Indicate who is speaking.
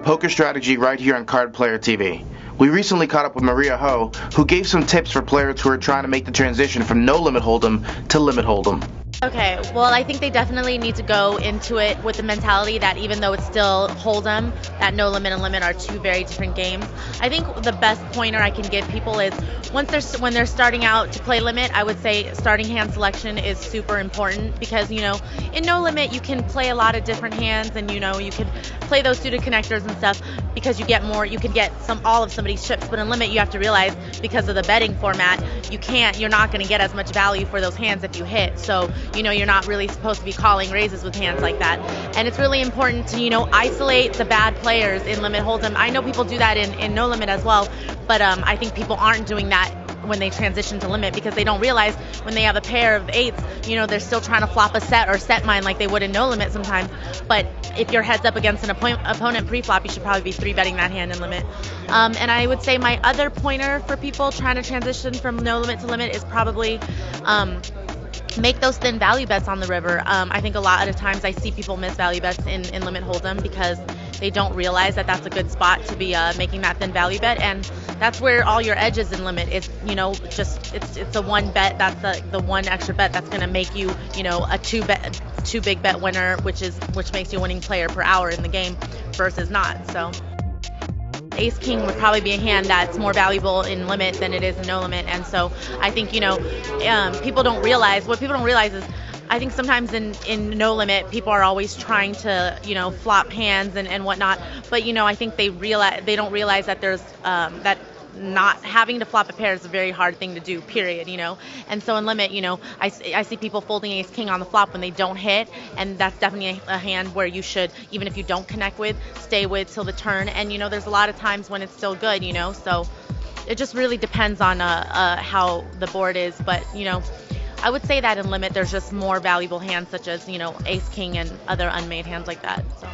Speaker 1: poker strategy right here on Card Player TV. We recently caught up with Maria Ho, who gave some tips for players who are trying to make the transition from no limit hold'em to limit hold'em.
Speaker 2: Okay, well, I think they definitely need to go into it with the mentality that even though it's still hold'em, that no limit and limit are two very different games. I think the best pointer I can give people is when they're starting out to play limit, I would say starting hand selection is super important because, in no limit you can play a lot of different hands and, you can play those suited connectors and stuff because you can get all of somebody's chips, but in limit you have to realize because of the betting format, you're not going to get as much value for those hands if you hit. So, you're not really supposed to be calling raises with hands like that. And it's really important to, isolate the bad players in limit hold'em. I know people do that in no limit as well, but I think people aren't doing that when they transition to limit because they don't realize when they have a pair of eights, they're still trying to flop a set or set mine like they would in no limit sometimes. But if you're heads up against an opponent pre-flop, you should probably be 3-betting that hand in limit. And I would say my other pointer for people trying to transition from no limit to limit is probably make those thin value bets on the river. I think a lot of times I see people miss value bets in limit hold'em because they don't realize that that's a good spot to be making that thin value bet, and that's where all your edge is in limit. It's it's a one bet, that's the one extra bet that's going to make you a two big bet winner, which makes you a winning player per hour in the game versus not. So Ace King would probably be a hand that's more valuable in limit than it is in no limit, and so I think people don't realize is I think sometimes in no limit people are always trying to flop hands and whatnot, but I think they don't realize that there's that not having to flop a pair is a very hard thing to do, period, and so in limit, I see people folding Ace King on the flop when they don't hit, and that's definitely a hand where you should, even if you don't connect with, stay with till the turn, and there's a lot of times when it's still good, so it just really depends on how the board is, but I would say that in limit there's just more valuable hands such as Ace King and other unmade hands like that. So.